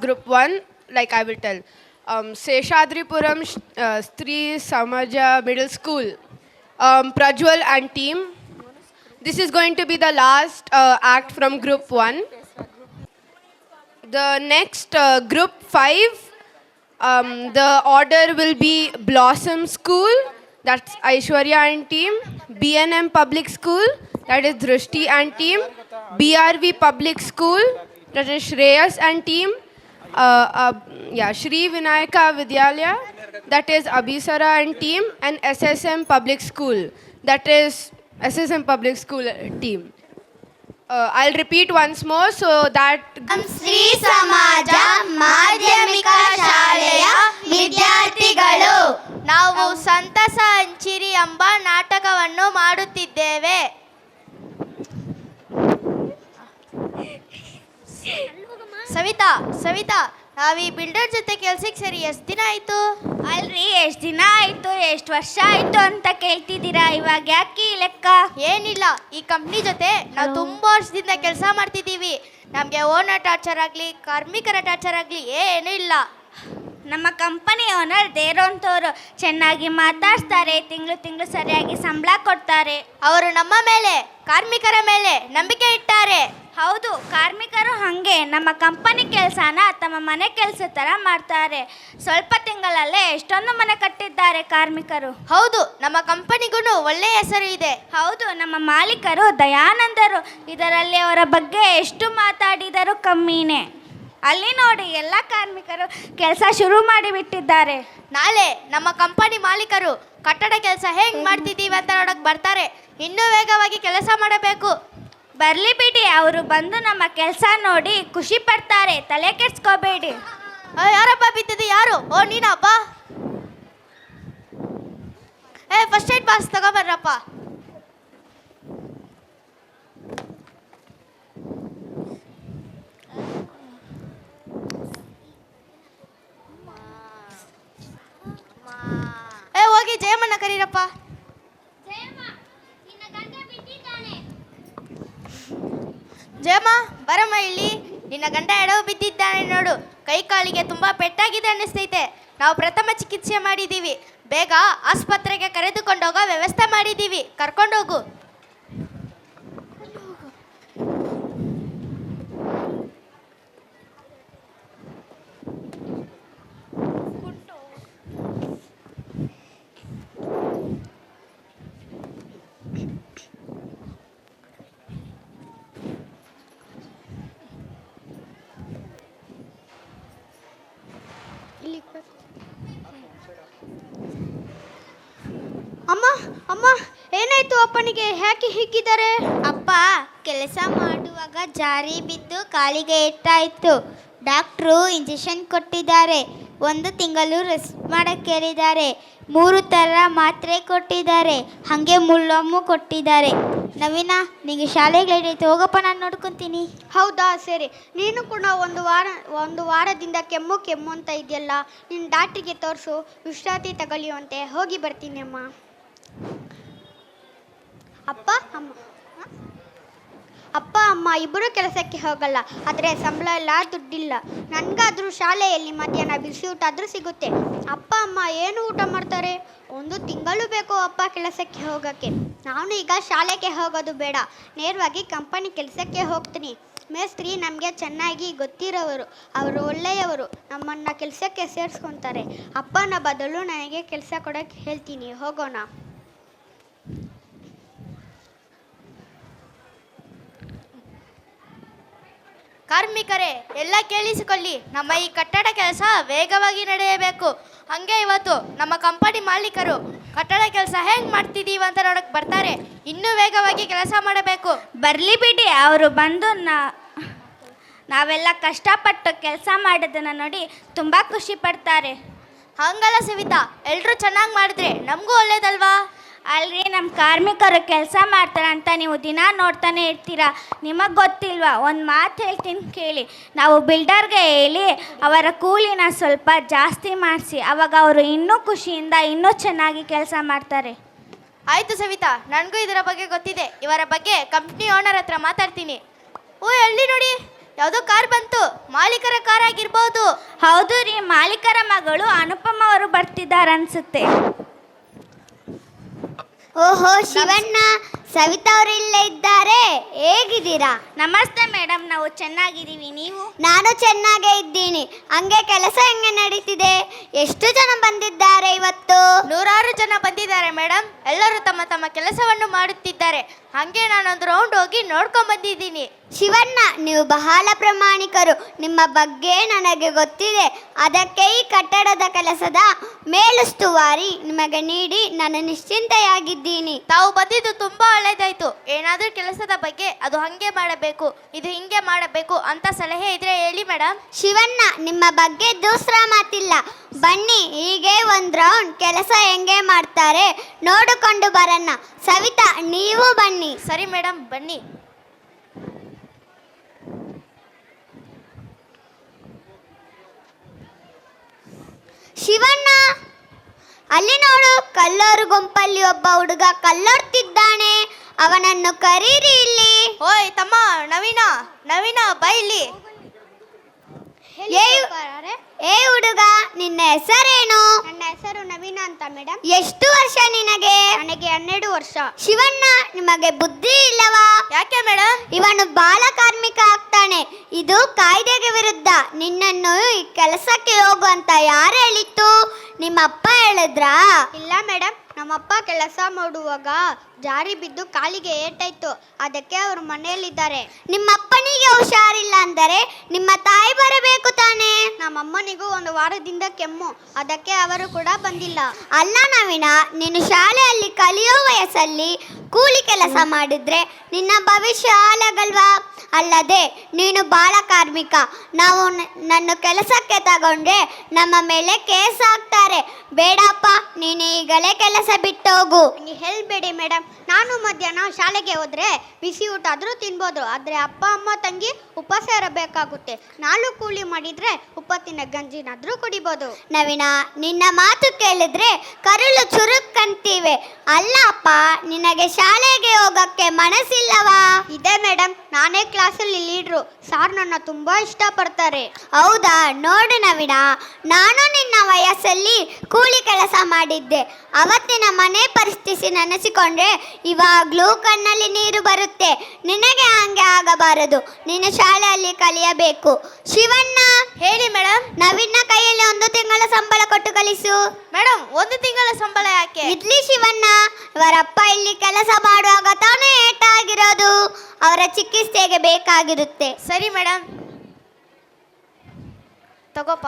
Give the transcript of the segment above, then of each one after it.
Group 1, like I will tell. Seshadripuram Stri Samaja Middle School. Prajwal and team. This is going to be the last act from Group 1. The next Group 5, the order will be Blossom School, that's Aishwarya and team. BNM Public School, that is Drishti and team. BRV Public School, that is Shreyas and team. Shri Vinayaka Vidyalaya, that is Abhisara and team. And SSM Public School, that is SSM Public School team. I'll repeat once more so that Shri ಸಮಾಜ ಮಾಧ್ಯಮಿಕ ಶಾಲೆಯ ವಿದ್ಯಾರ್ಥಿಗಳು ನಾವು ಸಂತಸ ಹಂಚಿರಿ ಎಂಬ ನಾಟಕವನ್ನು ಮಾಡುತ್ತಿದ್ದೇವೆ. ಸವಿತಾ ನಾವು ಈ ಬಿಲ್ಡರ್ ಜೊತೆ ಕೆಲ್ಸಕ್ಕೆ ಸೇರಿ ಎಷ್ಟು ದಿನ ಆಯ್ತು? ಅಲ್ರಿ, ಎಷ್ಟು ದಿನ ಆಯ್ತು, ಎಷ್ಟು ವರ್ಷ ಆಯ್ತು ಅಂತ ಕೇಳ್ತಿದ್ದೀರಾ. ಇವಾಗ ಯಾಕೆ ಈ ಲೆಕ್ಕ? ಏನಿಲ್ಲ, ಈ ಕಂಪ್ನಿ ಜೊತೆ ನಾವು ತುಂಬಾ ವರ್ಷದಿಂದ ಕೆಲಸ ಮಾಡ್ತಿದ್ದೀವಿ. ನಮಗೆ ಓನರ್ ಟಾರ್ಚರ್ ಆಗಲಿ, ಕಾರ್ಮಿಕರ ಟಾರ್ಚರ್ ಆಗಲಿ ಏನೂ ಇಲ್ಲ. ನಮ್ಮ ಕಂಪನಿ ಓನರ್ ದೇರೋಂತವರು ಚೆನ್ನಾಗಿ ಮಾತಾಡ್ತಾರೆ, ತಿಂಗಳು ಸರಿಯಾಗಿ ಸಂಬಳ ಕೊಡ್ತಾರೆ. ಅವರು ನಮ್ಮ ಮೇಲೆ, ಕಾರ್ಮಿಕರ ಮೇಲೆ ನಂಬಿಕೆ ಇಟ್ಟಾರೆ. ಹೌದು, ಕಾರ್ಮಿಕರು ಹಾಗೆ ನಮ್ಮ ಕಂಪನಿ ಕೆಲಸನ ತಮ್ಮ ಮನೆ ಕೆಲಸ ಥರ ಮಾಡ್ತಾರೆ. ಸ್ವಲ್ಪ ತಿಂಗಳಲ್ಲೇ ಎಷ್ಟೊಂದು ಮನೆ ಕಟ್ಟಿದ್ದಾರೆ ಕಾರ್ಮಿಕರು. ಹೌದು, ನಮ್ಮ ಕಂಪನಿಗೂ ಒಳ್ಳೆಯ ಹೆಸರು ಇದೆ. ಹೌದು, ನಮ್ಮ ಮಾಲೀಕರು ದಯಾನಂದರು. ಇದರಲ್ಲಿ ಅವರ ಬಗ್ಗೆ ಎಷ್ಟು ಮಾತಾಡಿದರೂ ಕಮ್ಮಿನೇ. ಅಲ್ಲಿ ನೋಡಿ, ಎಲ್ಲ ಕಾರ್ಮಿಕರು ಕೆಲಸ ಶುರು ಮಾಡಿಬಿಟ್ಟಿದ್ದಾರೆ. ನಾಳೆ ನಮ್ಮ ಕಂಪನಿ ಮಾಲೀಕರು ಕಟ್ಟಡ ಕೆಲಸ ಹೆಂಗ್ ಮಾಡ್ತಿದ್ದೀವಿ ಅಂತ ನೋಡಕ್ ಬರ್ತಾರೆ. ಇನ್ನೂ ವೇಗವಾಗಿ ಕೆಲಸ ಮಾಡಬೇಕು. ಬರ್ಲಿ ಬಿಡಿ, ಅವರು ಬಂದು ನಮ್ಮ ಕೆಲಸ ನೋಡಿ ಖುಷಿ ಪಡ್ತಾರೆ, ತಲೆ ಕೆಡ್ಸ್ಕೋಬೇಡಿ. ಯಾರಪ್ಪ ಬಿದ್ದಿದ್ದು? ಯಾರು? ಓ ನೀನಪ್ಪ. ಫಸ್ಟ್ ಏಡ್ ಬಾಕ್ಸ್ ತಗೋಬರ್ರಪ್ಪ. ಹೋಗಿ ಜಯಮ್ಮನ ಕರೀರಪ್ಪ. ಜಯಮ್ಮ, ಬರಮ್ಮ ಇಲ್ಲಿ. ನಿನ್ನ ಗಂಡ ಎಡವು ಬಿದ್ದಿದ್ದಾನೆ ನೋಡು. ಕೈ ಕಾಲಿಗೆ ತುಂಬಾ ಪೆಟ್ಟಾಗಿದೆ ಅನ್ನಿಸ್ತೈತೆ. ನಾವು ಪ್ರಥಮ ಚಿಕಿತ್ಸೆ ಮಾಡಿದ್ದೀವಿ. ಬೇಗ ಆಸ್ಪತ್ರೆಗೆ ಕರೆದುಕೊಂಡೋಗೋ ವ್ಯವಸ್ಥೆ ಮಾಡಿದ್ದೀವಿ. ಕರ್ಕೊಂಡೋಗು. ಅಮ್ಮ, ಏನಾಯ್ತು ಅಪ್ಪನಿಗೆ? ಯಾಕೆ ಹೀಗಿದ್ದಾರೆ? ಅಪ್ಪ ಕೆಲಸ ಮಾಡುವಾಗ ಜಾರಿ ಬಿದ್ದು ಕಾಲಿಗೆ ಏಟಾಯಿತು. ಡಾಕ್ಟ್ರು ಇಂಜೆಕ್ಷನ್ ಕೊಟ್ಟಿದ್ದಾರೆ. 1 ತಿಂಗಳು ರೆಸ್ಟ್ ಮಾಡೋಕ್ಕೆ ಹೇಳಿದ್ದಾರೆ. 3 ಥರ ಮಾತ್ರೆ ಕೊಟ್ಟಿದ್ದಾರೆ. ಹಾಗೆ ಮುಳ್ಳೊಮ್ಮು ಕೊಟ್ಟಿದ್ದಾರೆ. ನವೀನ, ನಿಮಗೆ ಶಾಲೆಗಳೈತೆ, ಹೋಗಪ್ಪ, ನಾನು ನೋಡ್ಕೊತೀನಿ. ಹೌದಾ, ಸರಿ. ನೀನು ಕೂಡ ಒಂದು ವಾರದಿಂದ ಕೆಮ್ಮು ಅಂತ ಇದೆಯಲ್ಲ, ನಿನ್ನ ಡಾಕ್ಟ್ರಿಗೆ ತೋರಿಸು, ವಿಶ್ರಾಂತಿ ತಗೊಳ್ಳುವಂತೆ. ಹೋಗಿ ಬರ್ತೀನಿ ಅಮ್ಮ. ಅಪ್ಪ ಅಮ್ಮ ಇಬ್ಬರು ಕೆಲಸಕ್ಕೆ ಹೋಗಲ್ಲ, ಆದರೆ ಸಂಬಳ ಇಲ್ಲ, ದುಡ್ಡಿಲ್ಲ. ನನಗಾದರೂ ಶಾಲೆಯಲ್ಲಿ ಮಧ್ಯಾಹ್ನ ಬಿಸಿ ಊಟ ಆದರೂ ಸಿಗುತ್ತೆ. ಅಪ್ಪ ಅಮ್ಮ ಏನು ಊಟ ಮಾಡ್ತಾರೆ? 1 ತಿಂಗಳು ಬೇಕು ಅಪ್ಪ ಕೆಲಸಕ್ಕೆ ಹೋಗೋಕ್ಕೆ. ನಾನು ಈಗ ಶಾಲೆಗೆ ಹೋಗೋದು ಬೇಡ, ನೇರವಾಗಿ ಕಂಪನಿ ಕೆಲಸಕ್ಕೆ ಹೋಗ್ತೀನಿ. ಮೇಸ್ತ್ರಿ ನಮಗೆ ಚೆನ್ನಾಗಿ ಗೊತ್ತಿರೋವರು, ಅವರು ಒಳ್ಳೆಯವರು. ನಮ್ಮನ್ನು ಕೆಲಸಕ್ಕೆ ಸೇರಿಸ್ಕೊತಾರೆ. ಅಪ್ಪನ ಬದಲು ನನಗೆ ಕೆಲಸ ಕೊಡೋಕ್ಕೆ ಹೇಳ್ತೀನಿ. ಹೋಗೋಣ. ಕಾರ್ಮಿಕರೇ, ಎಲ್ಲ ಕೇಳಿಸಿಕೊಳ್ಳಿ. ನಮ್ಮ ಈ ಕಟ್ಟಡ ಕೆಲಸ ವೇಗವಾಗಿ ನಡೆಯಬೇಕು. ಹಂಗೆ ಇವತ್ತು ನಮ್ಮ ಕಂಪನಿ ಮಾಲೀಕರು ಕಟ್ಟಡ ಕೆಲಸ ಹೆಂಗ್ ಮಾಡ್ತಿದ್ದೀವಿ ಅಂತ ನೋಡಕ್ ಬರ್ತಾರೆ. ಇನ್ನೂ ವೇಗವಾಗಿ ಕೆಲಸ ಮಾಡಬೇಕು. ಬರ್ಲಿ ಬಿಡಿ, ಅವರು ಬಂದು ನಾವೆಲ್ಲ ಕಷ್ಟಪಟ್ಟು ಕೆಲಸ ಮಾಡೋದನ್ನು ನೋಡಿ ತುಂಬ ಖುಷಿ ಪಡ್ತಾರೆ. ಹಂಗಲ್ಲ ಸವಿತಾ, ಎಲ್ಲರೂ ಚೆನ್ನಾಗಿ ಮಾಡಿದ್ರೆ ನಮಗೂ ಒಳ್ಳೇದಲ್ವಾ? ಅಲ್ರಿ, ನಮ್ಮ ಕಾರ್ಮಿಕರು ಕೆಲಸ ಮಾಡ್ತಾರೆ ಅಂತ ನೀವು ದಿನ ನೋಡ್ತಾನೆ ಇರ್ತೀರಾ. ನಿಮಗೆ ಗೊತ್ತಿಲ್ವಾ? ಒಂದು ಮಾತು ಹೇಳ್ತೀನಿ ಕೇಳಿ. ನಾವು ಬಿಲ್ಡರ್ಗೆ ಹೇಳಿ ಅವರ ಕೂಲಿನ ಸ್ವಲ್ಪ ಜಾಸ್ತಿ ಮಾಡಿಸಿ, ಅವಾಗ ಅವರು ಇನ್ನೂ ಖುಷಿಯಿಂದ ಇನ್ನೂ ಚೆನ್ನಾಗಿ ಕೆಲಸ ಮಾಡ್ತಾರೆ. ಆಯಿತು ಸವಿತಾ, ನನಗೂ ಇದರ ಬಗ್ಗೆ ಗೊತ್ತಿದೆ. ಇವರ ಬಗ್ಗೆ ಕಂಪ್ನಿ ಓನರ್ ಹತ್ರ ಮಾತಾಡ್ತೀನಿ. ಎಲ್ಲಿ ನೋಡಿ, ಯಾವುದೋ ಕಾರ್ ಬಂತು, ಮಾಲೀಕರ ಕಾರ್ ಆಗಿರ್ಬೋದು. ಹೌದು ರೀ, ಮಾಲೀಕರ ಮಗಳು ಅನುಪಮ ಅವರು ಬರ್ತಿದ್ದಾರೆ ಅನ್ಸುತ್ತೆ. ಓಹೋ ಶಿವಣ್ಣ, ಸವಿತಾ ಅವರು ಇಲ್ಲೇ ಇದ್ದಾರೆ. ಹೇಗಿದ್ದೀರಾ? ನಮಸ್ತೆ ಮೇಡಮ್, ನಾವು ಚೆನ್ನಾಗಿದ್ದೀವಿ, ನೀವು? ನಾನು ಚೆನ್ನಾಗೇ ಇದ್ದೀನಿ. ಹಂಗೆ ಕೆಲಸ ಹೆಂಗೆ ನಡೀತಿದೆ? ಎಷ್ಟು ಜನ ಬಂದಿದ್ದಾರೆ ಇವತ್ತು? ನೂರಾರು ಜನ ಬಂದಿದ್ದಾರೆ ಮೇಡಮ್. ಎಲ್ಲರೂ ತಮ್ಮ ತಮ್ಮ ಕೆಲಸವನ್ನು ಮಾಡುತ್ತಿದ್ದಾರೆ. ಹಾಗೆ ನಾನೊಂದು ರೌಂಡ್ ಹೋಗಿ ನೋಡ್ಕೊಂಡ್ ಬಂದಿದ್ದೀನಿ. ಶಿವಣ್ಣ, ನೀವು ಬಹಳ ಪ್ರಾಮಾಣಿಕರು. ನಿಮ್ಮ ಬಗ್ಗೆ ನನಗೆ ಗೊತ್ತಿದೆ. ಅದಕ್ಕೆ ಈ ಕಟ್ಟಡದ ಕೆಲಸದ ಮೇಲುಸ್ತುವಾರಿ ನಿಮಗೆ ನೀಡಿ ನಾನು ನಿಶ್ಚಿಂತೆಯಾಗಿದ್ದೀನಿ. ತಾವು ಬಂದಿದ್ದು ತುಂಬಾ ಒಳ್ಳೇದಾಯ್ತು. ಏನಾದ್ರೂ ಕೆಲಸದ ಬಗ್ಗೆ ಅದು ಹಂಗೆ ಮಾಡಬೇಕು, ಇದು ಹಿಂಗೆ ಮಾಡಬೇಕು ಅಂತ ಸಲಹೆ ಇದ್ರೆ ಹೇಳಿ ಮೇಡಮ್. ಶಿವಣ್ಣ, ನಿಮ್ಮ ಬಗ್ಗೆ ದೂಸರ ಮಾತಿಲ್ಲ. ಬನ್ನಿ, ಹೀಗೆ ಒಂದು ರೌಂಡ್ ಕೆಲಸ ಹೆಂಗೆ ಮಾಡ್ತಾರೆ ನೋಡಿಕೊಂಡು ಬರೋಣ. ಸವಿತಾ, ನೀವು ಬನ್ನಿ. ಸರಿ ಮೇಡಮ್, ಬನ್ನಿ. ಶಿವಣ್ಣ, ಅಲ್ಲಿ ನೋಡು, ಕಲ್ಲೋರು ಗುಂಪಲ್ಲಿ ಒಬ್ಬ ಹುಡುಗ ಕಲ್ಲೊಡ್ತಿದ್ದಾನೆ. ಅವನನ್ನು ಕರೀರಿ ಇಲ್ಲಿ. ಓಯ್ ತಮ್ಮ, ನವೀನ, ನವೀನ ಬಾ ಇಲ್ಲಿ. ಏ ಹುಡುಗ, ನಿನ್ನ ಹೆಸರೇನು? ನನ್ನ ಹೆಸರು ನವೀನ ಅಂತ ಮೇಡಮ್. ಎಷ್ಟು ವರ್ಷ ನಿನಗೆ? ನನಗೆ 12 ವರ್ಷ. ಶಿವಣ್ಣ, ನಿಮಗೆ ಬುದ್ಧಿ ಇಲ್ಲವಾ? ಯಾಕೆ ಮೇಡಮ್? ಇವನು ಬಾಲ ಕಾರ್ಮಿಕ ಆಗ್ತಾನೆ. ಇದು ಕಾಯ್ದೆಗೆ ವಿರುದ್ಧ. ನಿನ್ನನ್ನು ಈ ಕೆಲಸಕ್ಕೆ ಹೋಗು ಅಂತ ಯಾರು ಹೇಳಿತ್ತು? ನಿಮ್ಮ ಅಪ್ಪ ಹೇಳಿದ್ರಾ? ಇಲ್ಲ ಮೇಡಮ್, ನಮ್ಮಪ್ಪ ಕೆಲಸ ಮಾಡುವಾಗ ಜಾರಿ ಬಿದ್ದು ಕಾಲಿಗೆ ಏಟಾಯ್ತು. ಅದಕ್ಕೆ ಅವರು ಮನೆಯಲ್ಲಿದ್ದಾರೆ. ನಿಮ್ಮ ಅಪ್ಪನಿಗೆ ಹುಷಾರಿಲ್ಲ ಅಂದರೆ ನಿಮ್ಮ ತಾಯಿ ಬರಬೇಕು ತಾನೇ? ನಮ್ಮಮ್ಮನಿಗೂ 1 ವಾರದಿಂದ ಕೆಮ್ಮು. ಅದಕ್ಕೆ ಅವರು ಕೂಡ ಬಂದಿಲ್ಲ. ಅಲ್ಲ ನವೀನ, ನೀನು ಶಾಲೆಯಲ್ಲಿ ಕಲಿಯೋ ವಯಸ್ಸಲ್ಲಿ ಕೂಲಿ ಕೆಲಸ ಮಾಡಿದ್ರೆ ನಿನ್ನ ಭವಿಷ್ಯ ಹಾಳಾಗಲ್ವಾ? ಅಲ್ಲದೆ ನೀನು ಬಾಲ ಕಾರ್ಮಿಕ. ನಾವು ನನ್ನ ಕೆಲಸಕ್ಕೆ ತಗೊಂಡ್ರೆ ನಮ್ಮ ಮೇಲೆ ಕೇಸ್ ಹಾಕ್ತಾರೆ. ಬೇಡಪ್ಪ, ನೀನು ಈಗಲೇ ಕೆಲಸ ಬಿಟ್ಟೋಗು. ನೀವು ಹೇಳ್ಬೇಡಿ ಮೇಡಮ್. ನಾನು ಮಧ್ಯಾಹ್ನ ಶಾಲೆಗೆ ಹೋದ್ರೆ ಬಿಸಿ ಊಟ ಆದರೂ ತಿನ್ಬೋದು. ಆದರೆ ಅಪ್ಪ ಅಮ್ಮ ತಂಗಿ ಉಪವಾಸ ಇರಬೇಕಾಗುತ್ತೆ. ನಾನು ಕೂಲಿ ಮಾಡಿದ್ರೆ ಉಪ್ಪತ್ತಿನ ಗಂಜಿನಾದರೂ ಕುಡಿಬೋದು. ನವೀನ, ನಿನ್ನ ಮಾತು ಕೇಳಿದ್ರೆ ಕರುಳು ಚುರುಕಂತೀವೆ. ಅಲ್ಲಪ್ಪ, ನಿನಗೆ ಶಾಲೆಗೆ ಹೋಗಕ್ಕೆ ಮನಸ್ಸಿಲ್ಲವಾ? ಇದೆ ಮೇಡಮ್, ನಾನೇ ಕ್ಲಾಸಲ್ಲಿ ಲೀಡ್ರು. ಸಾರ್ ನನ್ನ ತುಂಬ ಇಷ್ಟಪಡ್ತಾರೆ. ಹೌದಾ? ನೋಡು ನವೀನ, ನಾನು ನಿನ್ನ ವಯಸ್ಸಲ್ಲಿ ಕೂಲಿ ಕೆಲಸ ಮಾಡಿದ್ದೆ. ಅವತ್ತಿನ ಮನೆ ಪರಿಸ್ಥಿತಿ ನೆನೆಸಿಕೊಂಡ್ರೆ ಇವಾಗಲೂ ಕಣ್ಣಲ್ಲಿ ನೀರು ಬರುತ್ತೆ. ನಿನಗೆ ಹಂಗೆ ಆಗಬಾರದು. ನೀನು ಶಾಲೆಯಲ್ಲಿ ಕಲಿಯಬೇಕು. ಶಿವಣ್ಣ, ಹೇಳಿ ಮೇಡಮ್. ನವೀನ ಕೈಯಲ್ಲಿ 1 ತಿಂಗಳ ಸಂಬಳ ಕೊಟ್ಟು ಕಳಿಸು. ಮೇಡಮ್, 1 ತಿಂಗಳ ಸಂಬಳ ಯಾಕೆ? ಇಡ್ಲಿ ಶಿವಣ್ಣ, ಇವರಪ್ಪ ಇಲ್ಲಿ ಕೆಲಸ ಮಾಡುವಾಗ ತಾನೇ ಏಟಾಗಿರೋದು. ಅವರ ಚಿಕಿತ್ಸೆಗೆ ಬೇಕಾಗಿರುತ್ತೆ. ಸರಿ ಮೇಡಮ್, ತಗೋಪ.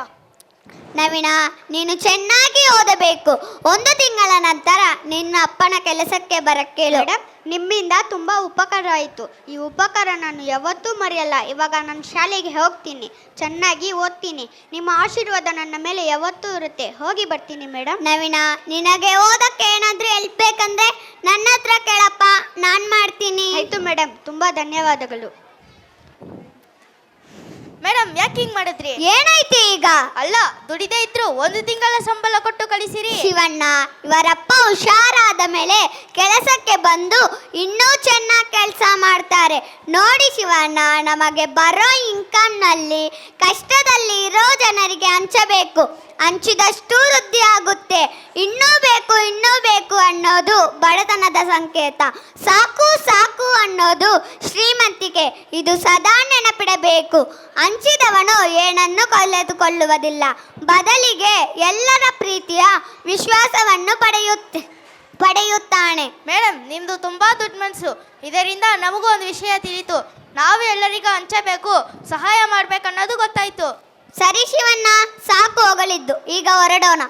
ನವೀನ, ನೀನು ಚೆನ್ನಾಗಿ ಓದಬೇಕು. 1 ತಿಂಗಳ ನಂತರ ನಿನ್ನ ಅಪ್ಪನ ಕೆಲಸಕ್ಕೆ ಬರಕ್ಕೇಳು. ಮೇಡಮ್, ನಿಮ್ಮಿಂದ ತುಂಬ ಉಪಕಾರ ಆಯಿತು. ಈ ಉಪಕಾರ ನಾನು ಯಾವತ್ತೂ ಮರೆಯಲ್ಲ. ಇವಾಗ ನಾನು ಶಾಲೆಗೆ ಹೋಗ್ತೀನಿ, ಚೆನ್ನಾಗಿ ಓದ್ತೀನಿ. ನಿಮ್ಮ ಆಶೀರ್ವಾದ ನನ್ನ ಮೇಲೆ ಯಾವತ್ತೂ ಇರುತ್ತೆ. ಹೋಗಿ ಬರ್ತೀನಿ ಮೇಡಮ್. ನವೀನ, ನಿನಗೆ ಓದಕ್ಕೆ ಏನಾದರೂ ಹೆಲ್ಪ್ ಬೇಕಂದ್ರೆ ನನ್ನ ಹತ್ರ ಕೇಳಪ್ಪ, ನಾನು ಮಾಡ್ತೀನಿ. ಆಯಿತು ಮೇಡಮ್, ತುಂಬ ಧನ್ಯವಾದಗಳು. ಮೇಡಮ್, ಯಾಕೆ ಹಿಂಗ್ ಮಾಡಿದ್ರಿ? ಏನಾಯ್ತು ಈಗ? ಅಲ್ಲ, ದುಡಿದೇ ಇದ್ರು 1 ತಿಂಗಳ ಸಂಬಳ ಕೊಟ್ಟು ಕಳಿಸಿರಿ. ಶಿವಣ್ಣ, ಇವರಪ್ಪ ಹುಷಾರಾದ ಮೇಲೆ ಕೆಲಸಕ್ಕೆ ಬಂದು ಇನ್ನೂ ಚೆನ್ನಾಗಿ ಕೆಲಸ ಮಾಡ್ತಾರೆ. ನೋಡಿ ಶಿವಣ್ಣ, ನಮಗೆ ಬರೋ ಇನ್ಕಮ್ನಲ್ಲಿ ಕಷ್ಟದಲ್ಲಿ ಇರೋ ಜನರಿಗೆ ಹಂಚಬೇಕು. ಹಂಚಿದಷ್ಟು ವೃದ್ಧಿ ಆಗುತ್ತೆ. ಇನ್ನೂ ಬೇಕು ಅನ್ನೋದು ಬಡತನದ ಸಂಕೇತ. ಸಾಕು ಸಾಕು ಅನ್ನೋದು ಶ್ರೀಮಂತಿಕೆ. ಇದು ಸದಾ ನೆನಪಿಡಬೇಕು. ಹಂಚಿದವನು ಏನನ್ನು ಕಳೆದುಕೊಳ್ಳುವುದಿಲ್ಲ, ಬದಲಿಗೆ ಎಲ್ಲರ ಪ್ರೀತಿಯ ವಿಶ್ವಾಸವನ್ನು ಪಡೆಯುತ್ತಾನೆ. ಮೇಡಮ್, ನಿಮ್ದು ತುಂಬಾ ದೊಡ್ಡ ಮನಸ್ಸು. ಇದರಿಂದ ನಮಗೂ ಒಂದು ವಿಷಯ ತಿಳಿಯಿತು. ನಾವು ಎಲ್ಲರಿಗೂ ಹಂಚಬೇಕು, ಸಹಾಯ ಮಾಡ್ಬೇಕನ್ನೋದು ಗೊತ್ತಾಯ್ತು. ಸರಿ ಶಿವಣ್ಣ, ಸಾಕು ಹೊಗಳಿದ್ದು. ಈಗ ಹೊರಡೋಣ.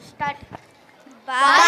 ಸ್ಟಾರ್ಟ್. ಬಾಲ